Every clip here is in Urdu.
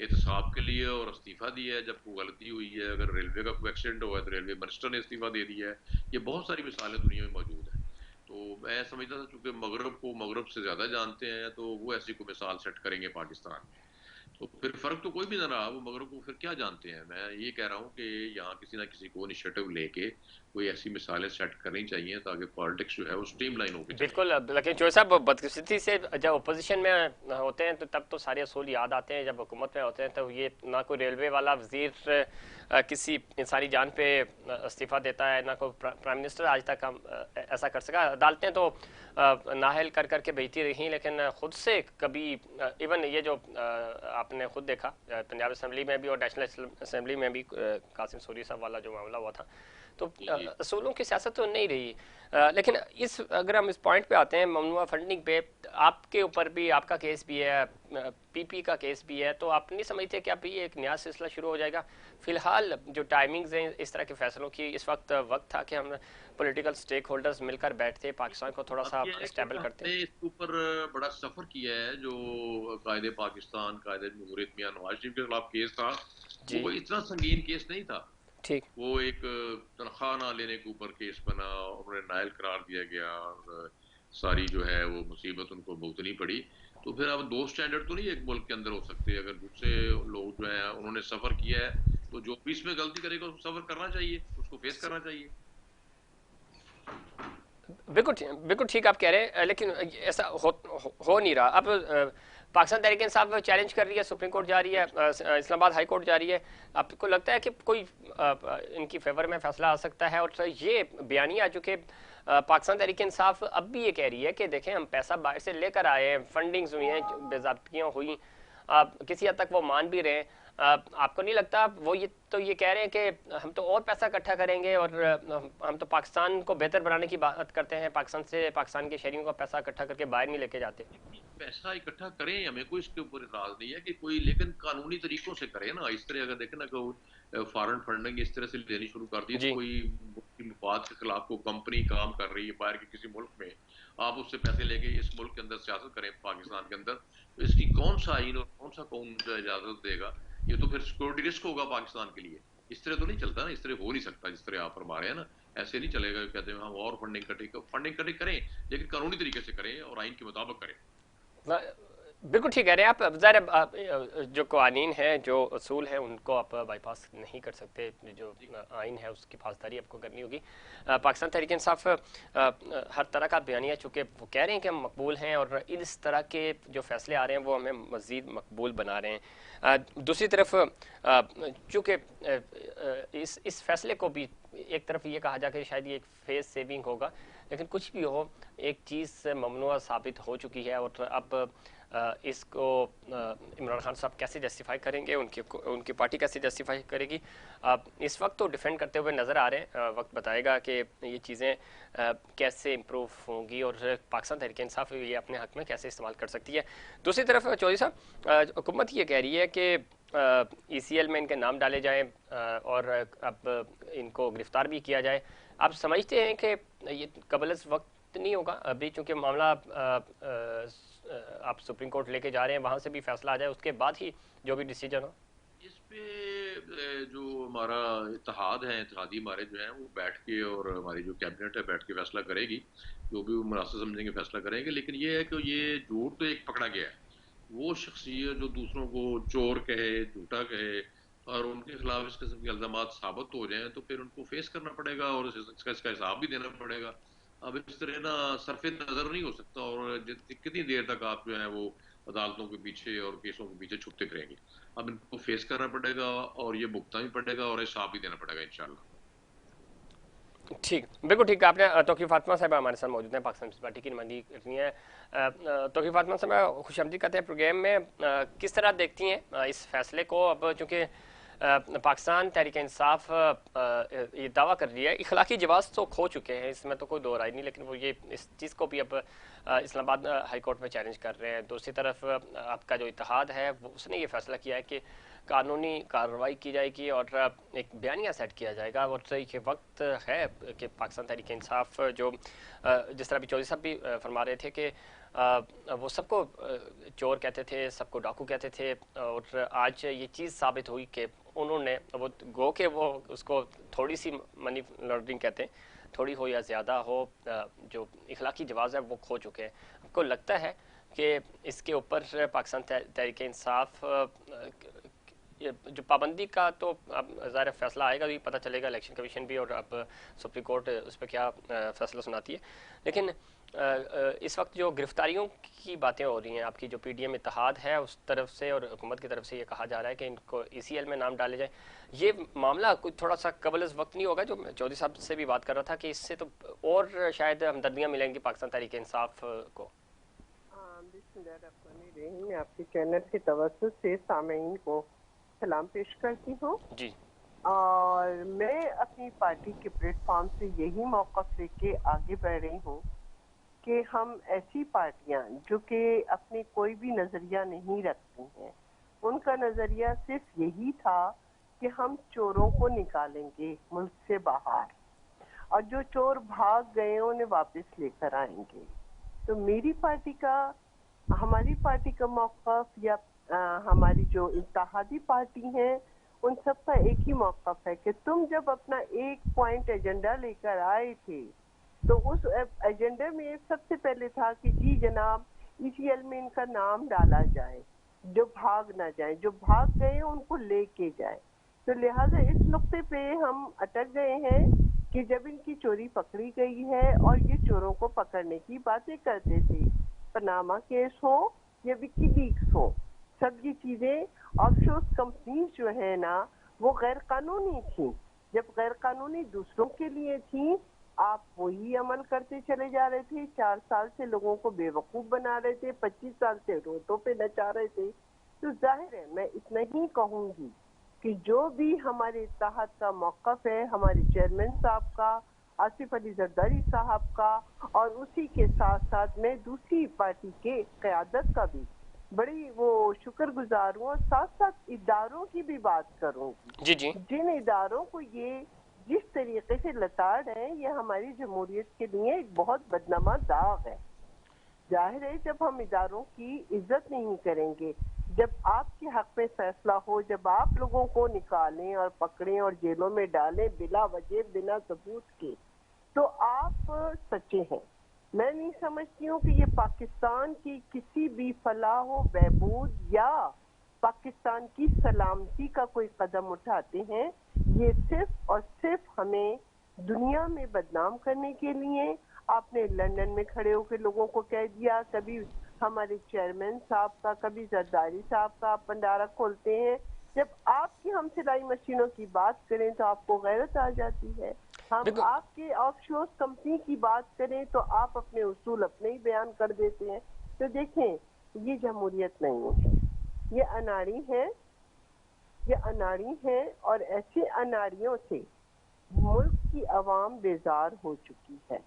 احتساب کے لیے اور استعفیٰ دیا ہے جب کوئی غلطی ہوئی ہے. اگر ریلوے کا کوئی ایکسیڈنٹ ہوا ہے تو ریلوے منسٹر نے استعفیٰ دے دیا ہے. یہ بہت ساری مثالیں دنیا میں موجود ہیں. تو میں سمجھتا تھا چونکہ مغرب کو مغرب سے زیادہ جانتے ہیں تو وہ ایسی کوئی مثال سیٹ کریں گے پاکستان میں. تو پھر فرق تو کوئی بھی نہ رہا. وہ مغرب کو پھر کیا جانتے ہیں. میں یہ کہہ رہا ہوں کہ یہاں کسی نہ کسی کو انیشیٹو لے کے کوئی ایسی مثالیں سیٹ کرنی چاہیے تاکہ پالیٹکس جو ہے وہ اسٹریم لائن ہو کے چلے. بالکل. لیکن جو صاحب بدقسمتی سے جب اپوزیشن میں ہوتے ہیں تو تب تو سارے اصول یاد آتے ہیں. جب حکومت میں ہوتے ہیں تو یہ نہ کوئی ریلوے والا وزیر کسی انسانی جان پہ استعفیٰ دیتا ہے، نہ کوئی پرائم منسٹر آج تک ہم ایسا کر سکا. عدالتیں تو نااہل کر کر کے بھیجتی رہیں لیکن خود سے کبھی ایون یہ جو آپ نے خود دیکھا پنجاب اسمبلی میں بھی اور نیشنل اسمبلی میں بھی قاسم سوری صاحب والا جو معاملہ ہوا تھا تو اصولوں کی سیاست تو نہیں رہی. لیکن اگر ہم اس پوائنٹ پہ آتے ہیں ممنوعہ فنڈنگ پہ، آپ کے اوپر بھی آپ کا کیس بھی ہے، پی پی کا کیس بھی ہے، تو آپ نہیں سمجھتے کہ ابھی ایک نیا سلسلہ شروع ہو جائے گا؟ فی الحال جو ٹائمنگز ہیں اس طرح کے فیصلوں کی، اس وقت تھا کہ ہم پولیٹیکل سٹیک ہولڈرز مل کر بیٹھتے پاکستان کو تھوڑا سا اب یہ ہے کہ اسٹیبل ہم کرتے. نے اس کے اوپر بڑا سفر کیا ہے. جو قائد پاکستان قائد جمہوریت میاں نواز شریف کے خلاف کیس تھا وہ جی کوئی اتنا سنگین کیس نہیں تھا. ٹھیک. وہ ایک تنخواہ نہ لینے کے اوپر کیس بنا، انہیں نائل قرار دیا گیا اور ساری جو ہے وہ مصیبت ان کو بھگتنی پڑی. تو پھر اب دو سٹینڈرڈ تو نہیں ایک ملک کے اندر ہو سکتے. اگر دوسرے لوگ جو ہیں انہوں نے سفر کیا ہے تو جو بھی اس میں غلطی کرے گا اس کو سفر کرنا چاہیے، اس کو فیس کرنا چاہیے. بالکل ٹھیک آپ کہہ رہے ہیں لیکن ایسا ہو نہیں رہا. اب پاکستان تحریک انصاف چیلنج کر رہی ہے، سپریم کورٹ جا رہی ہے، اسلام آباد ہائی کورٹ جا رہی ہے. آپ کو لگتا ہے کہ کوئی ان کی فیور میں فیصلہ آ سکتا ہے؟ اور یہ بیانیہ جو کہ پاکستان تحریک انصاف اب بھی یہ کہہ رہی ہے کہ دیکھیں ہم پیسہ باہر سے لے کر آئے ہیں، فنڈنگز ہوئی ہیں، بے ضابطگیاں ہوئیں، کسی حد تک وہ مان بھی رہے ہیں. آپ کو نہیں لگتا وہ یہ کہہ رہے ہیں کہ ہم تو اور پیسہ اکٹھا کریں گے اور ہم تو پاکستان کو بہتر بنانے کی بات کرتے ہیں، پاکستان کے شہریوں کا پیسہ اکٹھا کر کے باہر نہیں لے کے جاتے؟ پیسہ اکٹھا کریں، ہمیں کوئی اس کے اوپر اعتراض نہیں ہے کہ کوئی، لیکن قانونی طریقوں سے کریں نا. اس طرح اگر دیکھیں نا کہ فارن فنڈنگ اس طرح سے لینی شروع کر دی تو جی کوئی ملک کی مفاد کے خلاف کوئی کمپنی کام کر رہی ہے باہر کے کسی ملک میں، آپ اس سے پیسے لے کے اس ملک کے اندر سیاست کریں پاکستان کے اندر، تو اس کی کون سا آئین اور کون سا قانون اجازت دے گا؟ یہ تو پھر سیکورٹی رسک ہوگا پاکستان کے لیے. اس طرح تو نہیں چلتا نا، اس طرح ہو نہیں سکتا جس طرح آپ فرما رہے ہیں نا. ایسے نہیں چلے گا. کہتے ہیں ہم اور فنڈنگ کریں لیکن قانونی طریقے سے کریں اور آئین کے مطابق کریں. بالکل ٹھیک کہہ رہے ہیں آپ. ظاہر جو قوانین ہیں، جو اصول ہیں، ان کو آپ بائی پاس نہیں کر سکتے. جو آئین ہے اس کی پاسداری آپ کو کرنی ہوگی. پاکستان تحریک انصاف ہر طرح کا بیانیہ چونکہ وہ کہہ رہے ہیں کہ ہم مقبول ہیں اور اس طرح کے جو فیصلے آ رہے ہیں وہ ہمیں مزید مقبول بنا رہے ہیں. دوسری طرف چونکہ اس فیصلے کو بھی ایک طرف یہ کہا جا کہ شاید یہ ایک فیس سیونگ ہوگا، لیکن کچھ بھی ہو ایک چیز ممنوع ثابت ہو چکی ہے اور اب اس کو عمران خان صاحب کیسے جسٹیفائی کریں گے، ان کی پارٹی کیسے جسٹیفائی کرے گی. اس وقت تو ڈیفینڈ کرتے ہوئے نظر آ رہے ہیں. وقت بتائے گا کہ یہ چیزیں کیسے امپروو ہوں گی اور پاکستان تحریک انصاف یہ اپنے حق میں کیسے استعمال کر سکتی ہے. دوسری طرف چودھری صاحب حکومت یہ کہہ رہی ہے کہ ای سی ایل میں ان کے نام ڈالے جائیں اور اب ان کو گرفتار بھی کیا جائے. آپ سمجھتے ہیں کہ یہ قبل از وقت نہیں ہوگا ابھی، چونکہ معاملہ آپ سپریم کورٹ لے کے جا رہے ہیں، وہاں سے بھی فیصلہ آ جائے اس کے بعد ہی جو بھی ڈیسیجن ہو؟ اس پہ جو ہمارا اتحاد ہے، اتحادی ہمارے جو ہیں وہ بیٹھ کے، اور ہماری جو کیبنٹ ہے بیٹھ کے فیصلہ کرے گی. جو بھی وہ مناسب سمجھیں گے فیصلہ کریں گے. لیکن یہ ہے کہ یہ جھوٹ تو ایک پکڑا گیا ہے. وہ شخصیت جو دوسروں کو چور کہے، جھوٹا کہے اور ان کے خلاف اس قسم کے الزامات ثابت ہو جائیں تو پھر ان کو فیس کرنا پڑے گا اور اس کا حساب بھی دینا پڑے گا. اب اس طرح نا صرف نظر نہیں ہو سکتا. اور کتنی دیر تک آپ جو ہیں وہ عدالتوں کے پیچھے اور کیسوں کے پیچھے چھپتے کریں گے؟ اب ان کو فیس کرنا پڑے گا اور یہ بھگتنا بھی پڑے گا اور حساب بھی دینا پڑے گا انشاءاللہ. ٹھیک، بالکل ٹھیک. آپ نے توقیر فاطمہ صاحبہ ہمارے ساتھ موجود ہیں، پاکستان پیپلز پارٹی کی نمائندگی کرنی ہے. توقیر فاطمہ صاحبہ خوش آمدید کہتے ہیں پروگرام میں. کس طرح دیکھتی ہیں اس فیصلے کو؟ اب چونکہ پاکستان تحریک انصاف یہ دعویٰ کر رہی ہے، اخلاقی جواز تو کھو چکے ہیں، اس میں تو کوئی دو رائے نہیں، لیکن وہ یہ اس چیز کو بھی اب اسلام آباد ہائی کورٹ میں چیلنج کر رہے ہیں. دوسری طرف آپ کا جو اتحاد ہے اس نے یہ فیصلہ کیا ہے کہ قانونی کارروائی کی جائے گی اور ایک بیانیہ سیٹ کیا جائے گا. اور یہ وقت ہے کہ پاکستان تحریک انصاف جو جس طرح بھی چودھری صاحب بھی فرما رہے تھے کہ وہ سب کو چور کہتے تھے, سب کو ڈاکو کہتے تھے, اور آج یہ چیز ثابت ہوئی کہ انہوں نے وہ گو کہ وہ اس کو تھوڑی سی منی لانڈرنگ کہتے ہیں, تھوڑی ہو یا زیادہ ہو, جو اخلاقی جواز ہے وہ کھو چکے ہیں. آپ کو لگتا ہے کہ اس کے اوپر پاکستان تحریک انصاف جو پابندی کا تو اب ظاہر فیصلہ آئے گا, بھی پتہ چلے گا, الیکشن کمیشن بھی, اور اب سپریم کورٹ اس پہ کیا فیصلہ سناتی ہے. لیکن اس وقت جو گرفتاریوں کی باتیں ہو رہی ہیں, آپ کی جو پی ڈی ایم اتحاد ہے اس طرف سے اور حکومت کی طرف سے یہ کہا جا رہا ہے کہ ان کو ای سی ایل میں نام ڈالے جائیں, یہ معاملہ کوئی تھوڑا سا قبل از وقت نہیں ہوگا؟ جو میں چودھری صاحب سے بھی بات کر رہا تھا کہ اس سے تو اور شاید ہمدردیاں ملیں گی پاکستان تحریک انصاف کو. بسم اللہ الرحمن الرحیم. میں آپ کے چینل کے توسط سے سامعین کو سلام پیش کرتی ہوں جی, اور میں اپنی پارٹی کے پلیٹ فارم سے یہی موقف لے کے آگے بڑھ رہی ہوں کہ ہم ایسی پارٹیاں جو کہ اپنی کوئی بھی نظریہ نہیں رکھتی ہیں, ان کا نظریہ صرف یہی تھا کہ ہم چوروں کو نکالیں گے ملک سے باہر, اور جو چور بھاگ گئے انہیں واپس لے کر آئیں گے. تو میری پارٹی کا, ہماری پارٹی کا موقف یا ہماری جو اتحادی پارٹی ہیں ان سب کا ایک ہی موقف ہے کہ تم جب اپنا ایک پوائنٹ ایجنڈا لے کر آئے تھے تو اس ایجنڈے میں سب سے پہلے تھا کہ جی جناب ای سی ایل میں ان کا نام ڈالا جائے, جو بھاگ نہ جائیں, جو بھاگ گئے ان کو لے کے جائیں. تو لہٰذا اس نقطے پہ ہم اٹک گئے ہیں کہ جب ان کی چوری پکڑی گئی ہے اور یہ چوروں کو پکڑنے کی باتیں کرتے تھے, پاناما کیس ہو یا وکی لیکس ہو, سب یہ چیزیں آف شور کمپنیز جو ہے نا وہ غیر قانونی تھیں. جب غیر قانونی دوسروں کے لیے تھیں آپ وہی عمل کرتے چلے جا رہے تھے, 4 سال سے لوگوں کو بے وقوف بنا رہے تھے, 25 سال سے روڈوں پہ نچا رہے تھے. تو ظاہر ہے میں اتنا ہی کہوں گی کہ جو بھی ہمارے اتحاد کا موقف ہے, ہمارے چیئرمین صاحب کا, آصف علی زرداری صاحب کا, اور اسی کے ساتھ ساتھ میں دوسری پارٹی کے قیادت کا بھی بڑی وہ شکر گزار ہوں, اور ساتھ ساتھ اداروں کی بھی بات کروں گی. جی جی, جن اداروں کو یہ جس طریقے سے لتاڑ ہے, یہ ہماری جمہوریت کے لیے ایک بہت بدنما داغ ہے. ظاہر ہے جب ہم اداروں کی عزت نہیں کریں گے, جب آپ کے حق میں فیصلہ ہو, جب آپ لوگوں کو نکالیں اور پکڑیں اور جیلوں میں ڈالیں بلا وجہ بنا ثبوت کے, تو آپ سچے ہیں. میں نہیں سمجھتی ہوں کہ یہ پاکستان کی کسی بھی فلاح و بہبود یا پاکستان کی سلامتی کا کوئی قدم اٹھاتے ہیں. یہ صرف اور صرف ہمیں دنیا میں بدنام کرنے کے لیے. آپ نے لندن میں کھڑے ہو کے لوگوں کو کہہ دیا, کبھی ہمارے چیئرمین صاحب کا, کبھی زرداری صاحب کا آپ بھنڈارا کھولتے ہیں. جب آپ کی ہم سلائی مشینوں کی بات کریں تو آپ کو غیرت آ جاتی ہے. ہم آپ کے آف شور کمپنی کی بات کریں تو آپ اپنے اصول اپنے ہی بیان کر دیتے ہیں. تو دیکھیں یہ جمہوریت نہیں ہے, یہ اناڑی ہے, یہ اناڑی ہے, اور ایسے اناڑیوں سے ملک کی عوام بیزار ہو چکی ہے.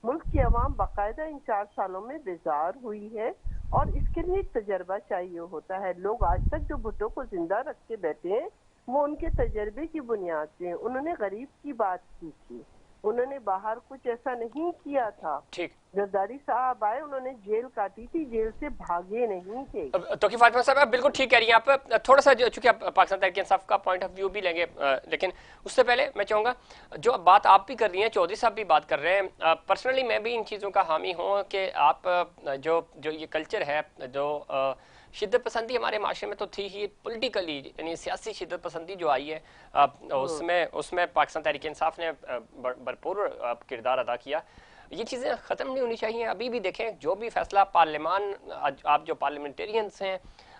ملک کی عوام باقاعدہ ان 4 سالوں میں بیزار ہوئی ہے, اور اس کے لیے ایک تجربہ چاہیے ہوتا ہے. لوگ آج تک جو بھٹو کو زندہ رکھ کے بیٹھے ہیں وہ ان کے تجربے کی بنیاد پہ. انہوں نے غریب کی بات کی تھی, انہوں نے باہر کچھ ایسا نہیں کیا تھا. ٹھیک, زرداری صاحب آئے, انہوں نے جیل کاٹی تھی, جیل سے بھاگے نہیں تھے. توقیر فاطمہ صاحب بالکل ٹھیک کہہ رہی ہیں آپ. تھوڑا سا چونکہ آپ پاکستان تحریک انصاف کا پوائنٹ آف ویو بھی لیں گے, لیکن اس سے پہلے میں چاہوں گا جو بات آپ بھی کر رہی ہیں, چودھری صاحب بھی بات کر رہے ہیں, پرسنلی میں بھی ان چیزوں کا حامی ہوں کہ آپ جو یہ کلچر ہے, جو شدت پسندی ہمارے معاشرے میں تو تھی ہی پولیٹیکلی, یعنی سیاسی شدت پسندی جو آئی ہے اس میں پاکستان تحریک انصاف نے بھرپور کردار ادا کیا. یہ چیزیں ختم نہیں ہونی چاہیے. ابھی بھی دیکھیں جو بھی فیصلہ پارلیمان, آپ جو پارلیمنٹیرینز ہیں